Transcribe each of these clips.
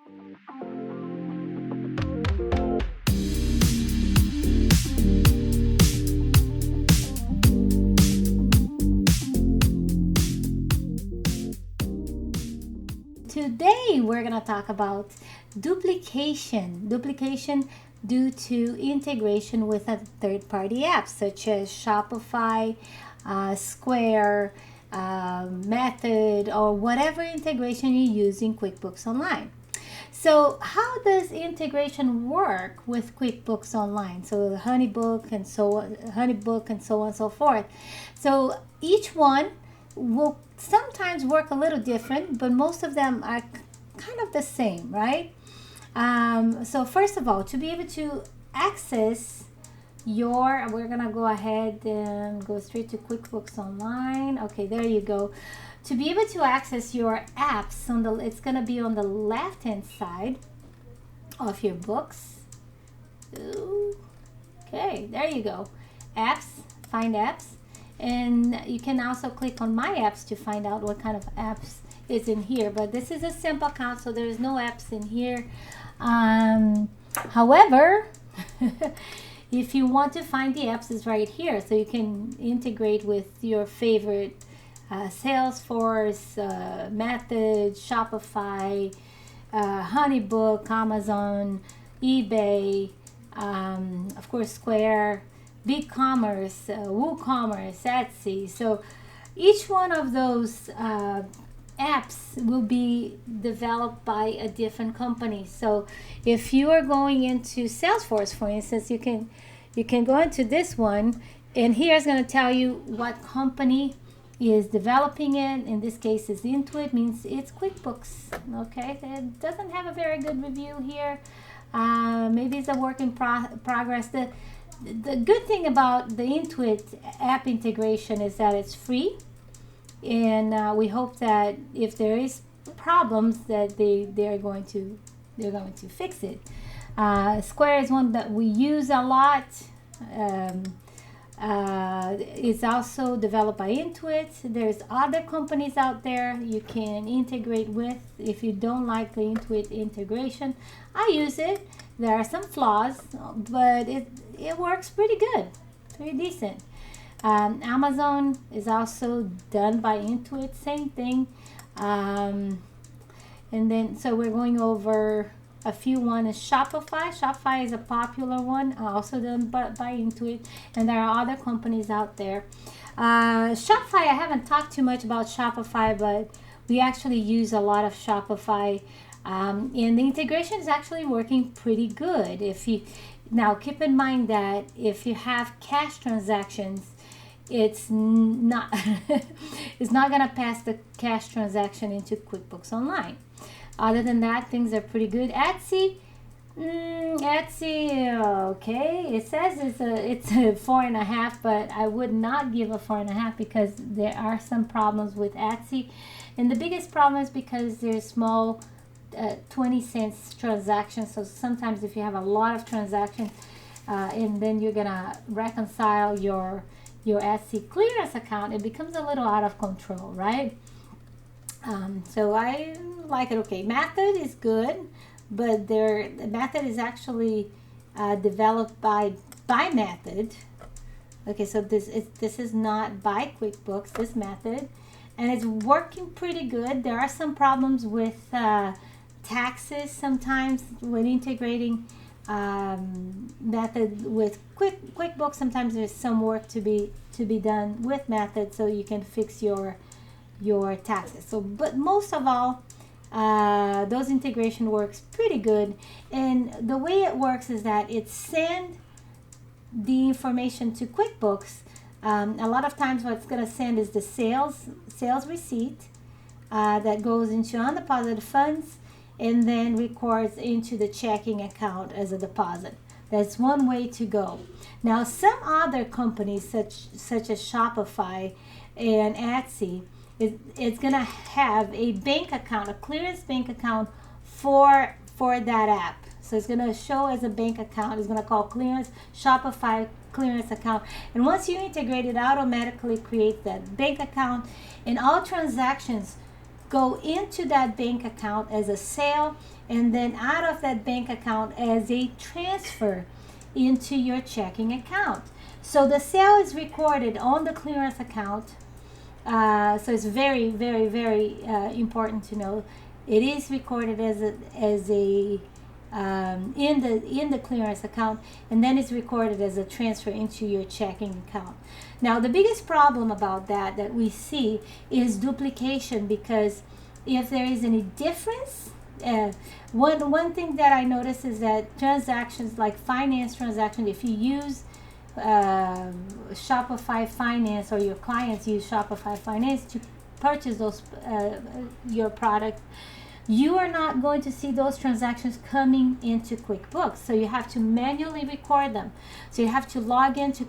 Today we're going to talk about duplication. Duplication due to integration with a third-party app such as Shopify, Square, Method, or whatever integration you use in QuickBooks Online. So how does integration work with QuickBooks Online? So Honeybook and so on and so forth. So each one will sometimes work a little different, but most of them are kind of the same, right? So first of all, to be able to access we're gonna go ahead and go straight to QuickBooks Online. Okay, there you go. To be able to access your apps it's gonna be on the left hand side of your books. Okay, there you go. Apps, find apps. And you can also click on my apps to find out what kind of apps is in here, but this is a simple account, so there's no apps in here. However, if you want to find the apps, it's right here, so you can integrate with your favorite Salesforce, Method, Shopify, Honeybook, Amazon, eBay, of course Square, BigCommerce, WooCommerce, Etsy. So each one of those apps will be developed by a different company. So if you are going into Salesforce, for instance, you can go into this one, and here is going to tell you what company is developing it. In this case, it's Intuit, means it's QuickBooks. Okay, it doesn't have a very good review here. Maybe it's a work in progress. The good thing about the Intuit app integration is that it's free, and we hope that if there is problems that they're going to fix it. Square is one that we use a lot. It's also developed by Intuit. There's other companies out there you can integrate with if you don't like the Intuit integration. I use it. There are some flaws, but it works pretty good, pretty decent. Amazon is also done by Intuit, same thing. And then, so we're going over a few. One is Shopify. Shopify is a popular one, also done by Intuit, and there are other companies out there. Shopify, I haven't talked too much about Shopify, but we actually use a lot of Shopify. And the integration is actually working pretty good. Now keep in mind that if you have cash transactions, it's not it's not gonna pass the cash transaction into QuickBooks Online. Other than that, things are pretty good. Etsy, okay. It says it's a 4.5, but I would not give a 4.5 because there are some problems with Etsy, and the biggest problem is because there's small 20 cents transactions. So sometimes if you have a lot of transactions and then you're gonna reconcile your Etsy clearance account, it becomes a little out of control, right? So I like it. Okay, Method is good, but the Method is actually developed by Method. Okay, so this is not by QuickBooks, this Method, and it's working pretty good. There are some problems with taxes sometimes when integrating Method with QuickBooks. Sometimes there's some work to be done with Method, so you can fix your taxes. So, but most of all, those integration works pretty good, and the way it works is that it sends the information to QuickBooks. A lot of times, what it's going to send is the sales receipt that goes into undeposited funds, and then records into the checking account as a deposit. That's one way to go. Now, some other companies such as Shopify and Etsy, it's gonna have a bank account, a clearance bank account for that app. So it's gonna show as a bank account. It's gonna call clearance Shopify clearance account, and once you integrate it, automatically create that bank account, and all transactions go into that bank account as a sale, and then out of that bank account as a transfer into your checking account. So the sale is recorded on the clearance account. So it's very, very, very important to know. It is recorded as a in the clearance account, and then it's recorded as a transfer into your checking account. Now, the biggest problem about that we see is duplication, because if there is any difference, one thing that I notice is that transactions like finance transactions, if you use Shopify Finance, or your clients use Shopify Finance to purchase those your product, you are not going to see those transactions coming into QuickBooks. So you have to manually record them. So you have to log into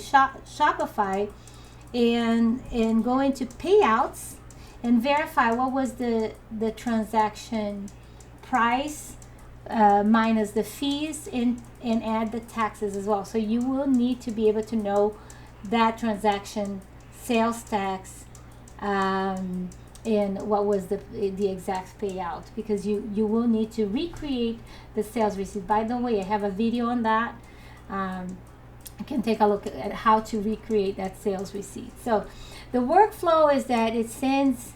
Shopify and go into payouts and verify what was the transaction price minus the fees, and add the taxes as well. So you will need to be able to know that transaction sales tax, and what was the exact payout, because you will need to recreate the sales receipt. By the way, I have a video on that. You can take a look at how to recreate that sales receipt. So the workflow is that it sends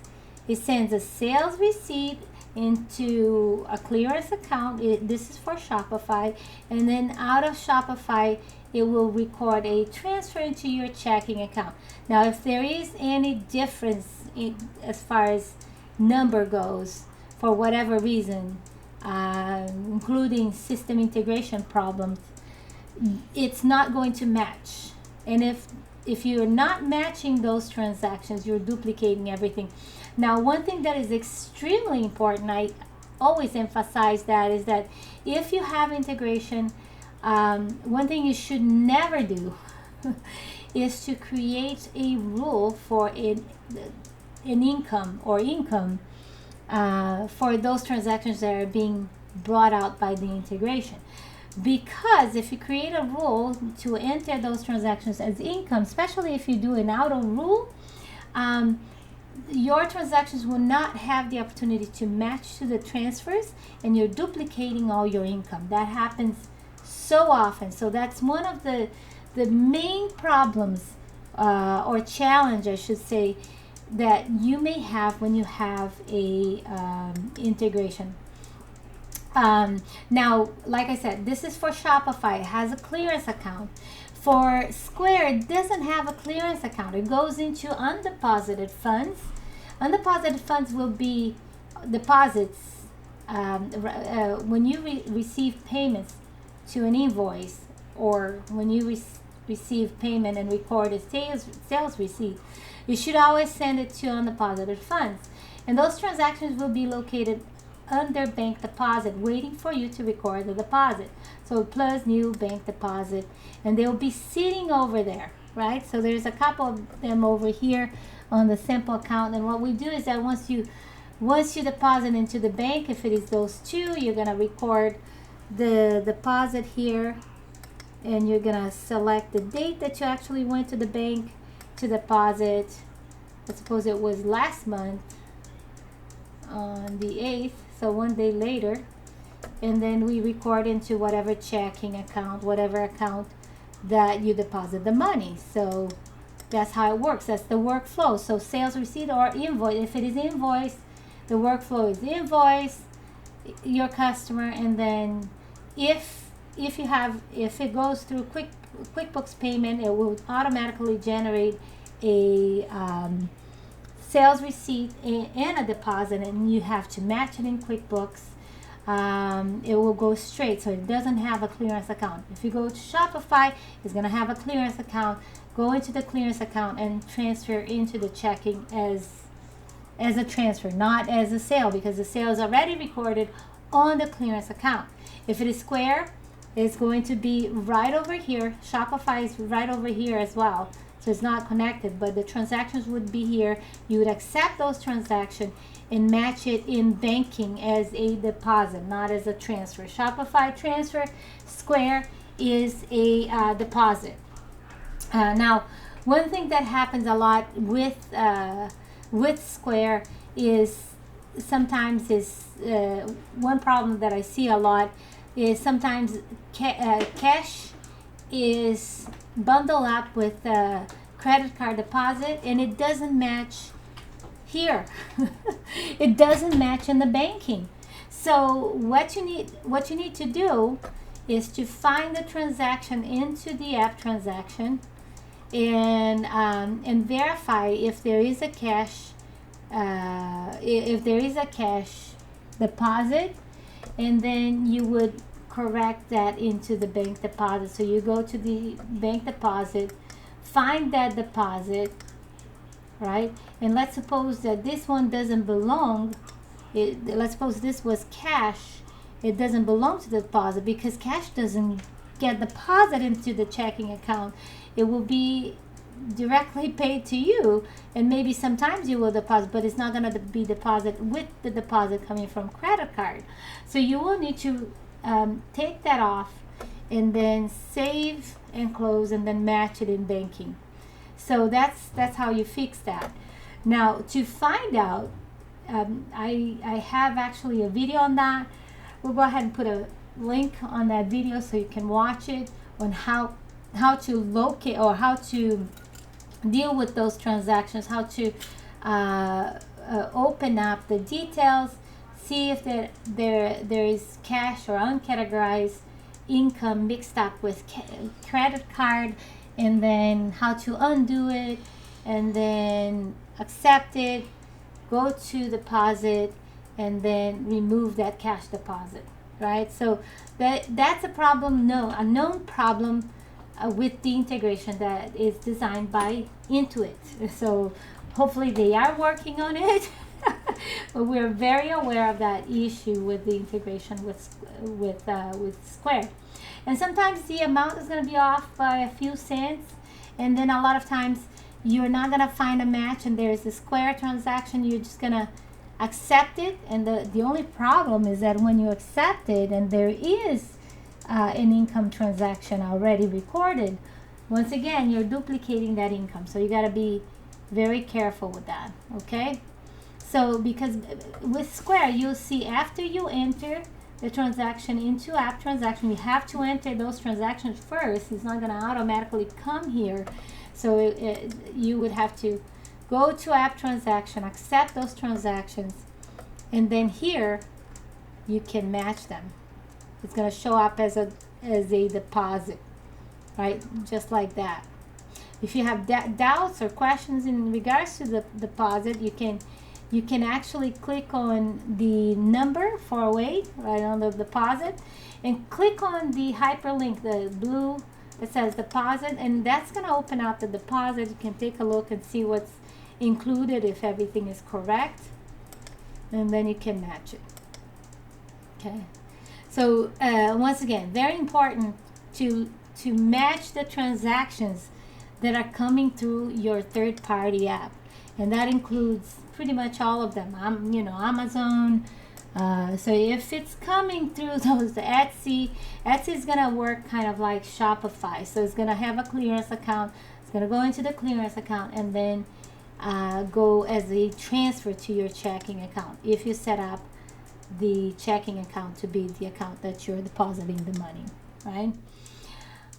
a sales receipt into a clearance account. This is for Shopify, and then out of Shopify it will record a transfer into your checking account. Now, if there is any difference as far as number goes, for whatever reason, including system integration problems, it's not going to match. And if you're not matching those transactions, you're duplicating everything. Now, one thing that is extremely important, I always emphasize that, is that if you have integration, one thing you should never do is to create a rule for an income for those transactions that are being brought out by the integration. Because if you create a rule to enter those transactions as income, especially if you do an auto rule, your transactions will not have the opportunity to match to the transfers, and you're duplicating all your income. That happens so often. So that's one of the main problems or challenge, I should say, that you may have when you have a integration. Now, like I said, this is for Shopify. It has a clearance account. For Square, it doesn't have a clearance account. It goes into undeposited funds. Undeposited funds will be deposits when you receive payments to an invoice, or when you receive payment and record a sales receipt. You should always send it to undeposited funds. And those transactions will be located under bank deposit, waiting for you to record the deposit. So plus new bank deposit, and they'll be sitting over there, right? So there's a couple of them over here on the simple account. And what we do is that once you deposit into the bank, if it is those two, you're gonna record the deposit here, and you're gonna select the date that you actually went to the bank to deposit. I suppose it was last month on the 8th, so one day later, and then we record into whatever checking account, whatever account that you deposit the money. So that's how it works. That's the workflow. So sales receipt or invoice, if it is invoice, the workflow is invoice your customer, and then if it goes through QuickBooks payment, it will automatically generate a sales receipt and a deposit, and you have to match it in QuickBooks. It will go straight, so it doesn't have a clearance account. If you go to Shopify, it's going to have a clearance account. Go into the clearance account and transfer into the checking as a transfer, not as a sale, because the sale is already recorded on the clearance account. If it is Square, it's going to be right over here. Shopify is right over here as well. So it's not connected, but the transactions would be here. You would accept those transactions and match it in banking as a deposit, not as a transfer. Shopify transfer, Square is a deposit. Now, one thing that happens a lot with Square is sometimes is one problem that I see a lot is sometimes cash is bundled up with credit card deposit, and it doesn't match here. It doesn't match in the banking. So what you need to do is to find the transaction into the app transaction, and verify if there is a cash deposit, and then you would correct that into the bank deposit. So you go to the bank deposit, find that deposit, right? And let's suppose that this one doesn't belong. Let's suppose this was cash. It doesn't belong to the deposit because cash doesn't get deposited into the checking account. It will be directly paid to you, and maybe sometimes you will deposit, but it's not going to be deposited with the deposit coming from credit card. So you will need to take that off, and then save and close, and then match it in banking. So that's how you fix that. Now, to find out, I have actually a video on that. We'll go ahead and put a link on that video so you can watch it on how to locate or how to deal with those transactions, how to open up the details, see if there is cash or uncategorized income mixed up with credit card, and then how to undo it, and then accept it, go to deposit, and then remove that cash deposit, right? So that's a problem, a known problem with the integration that is designed by Intuit. So hopefully they are working on it. But we're very aware of that issue with the integration with Square. And sometimes the amount is going to be off by a few cents, and then a lot of times you're not going to find a match, and there's a Square transaction. You're just going to accept it, and the only problem is that when you accept it and there is an income transaction already recorded, once again you're duplicating that income. So you got to be very careful with that, okay? So because with Square, you'll see after you enter the transaction into app transaction, you have to enter those transactions first. It's not going to automatically come here. So you would have to go to app transaction, accept those transactions, and then here you can match them. It's going to show up as a deposit, right? Just like that. If you have doubts or questions in regards to the deposit, you can actually click on the number 408 right on the deposit, and click on the hyperlink, the blue that says deposit, and that's going to open up the deposit. You can take a look and see what's included, if everything is correct, and then you can match it. Okay, so once again, very important to match the transactions that are coming through your third-party app, and that includes pretty much all of them. Amazon. So if it's coming through those Etsy is gonna work kind of like Shopify. So it's gonna have a clearance account. It's gonna go into the clearance account, and then go as a transfer to your checking account if you set up the checking account to be the account that you're depositing the money, right?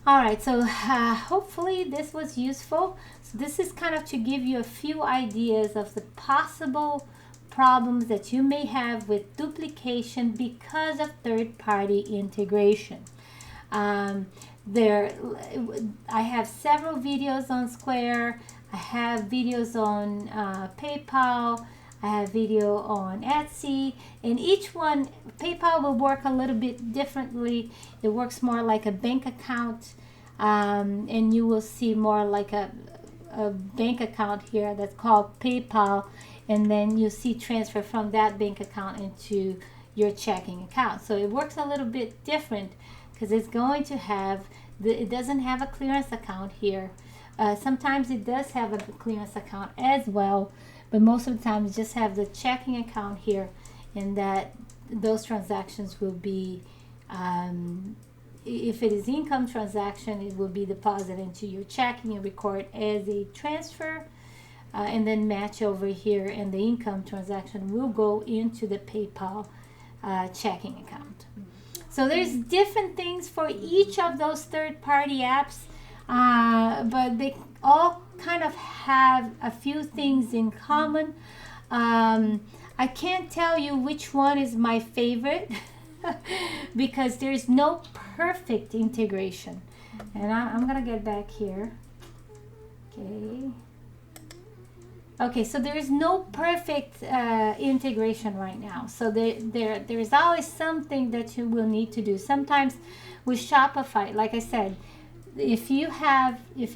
All right, so hopefully this was useful. So this is kind of to give you a few ideas of the possible problems that you may have with duplication because of third-party integration. I have several videos on Square. I have videos on PayPal. I have video on Etsy, and each one, PayPal will work a little bit differently. It works more like a bank account, and you will see more like a bank account here that's called PayPal, and then you see transfer from that bank account into your checking account. So it works a little bit different because it's going to have, it doesn't have a clearance account here. Sometimes it does have a clearance account as well, but most of the time you just have the checking account here, and that those transactions will be, if it is income transaction, it will be deposited into your checking and record as a transfer. and then match over here, and the income transaction will go into the PayPal checking account. So there's different things for each of those third-party apps, but they all kind of have a few things in common. I can't tell you which one is my favorite because there's no perfect integration. And I'm gonna get back here. Okay, so there is no perfect integration right now. So there's always something that you will need to do. Sometimes with Shopify, like I said, if you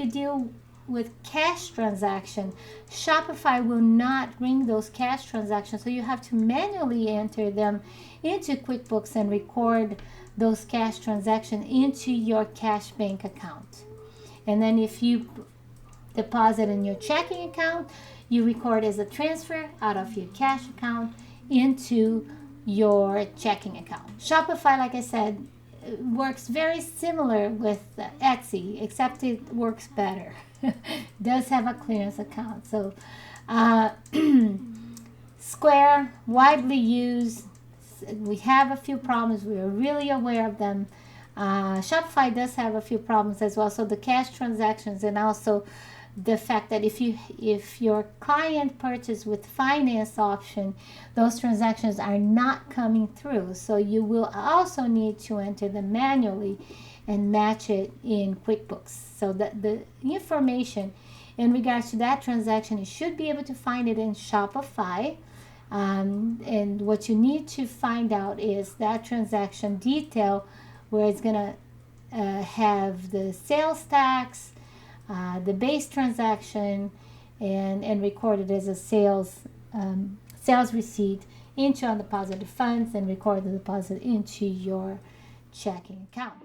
deal with cash transaction, Shopify will not bring those cash transactions. So you have to manually enter them into QuickBooks and record those cash transactions into your cash bank account. And then if you deposit in your checking account, you record as a transfer out of your cash account into your checking account. Shopify, like I said, works very similar with Etsy, except it works better. Does have a clearance account. So Square, widely used. We have a few problems. We are really aware of them. Shopify does have a few problems as well. So the cash transactions, and also the fact that if your client purchased with finance option, those transactions are not coming through. So you will also need to enter them manually and match it in QuickBooks. So that the information in regards to that transaction, you should be able to find it in Shopify. And what you need to find out is that transaction detail, where it's gonna have the sales tax, the base transaction, and recorded as a sales receipt into undeposited funds, and record the deposit into your checking account.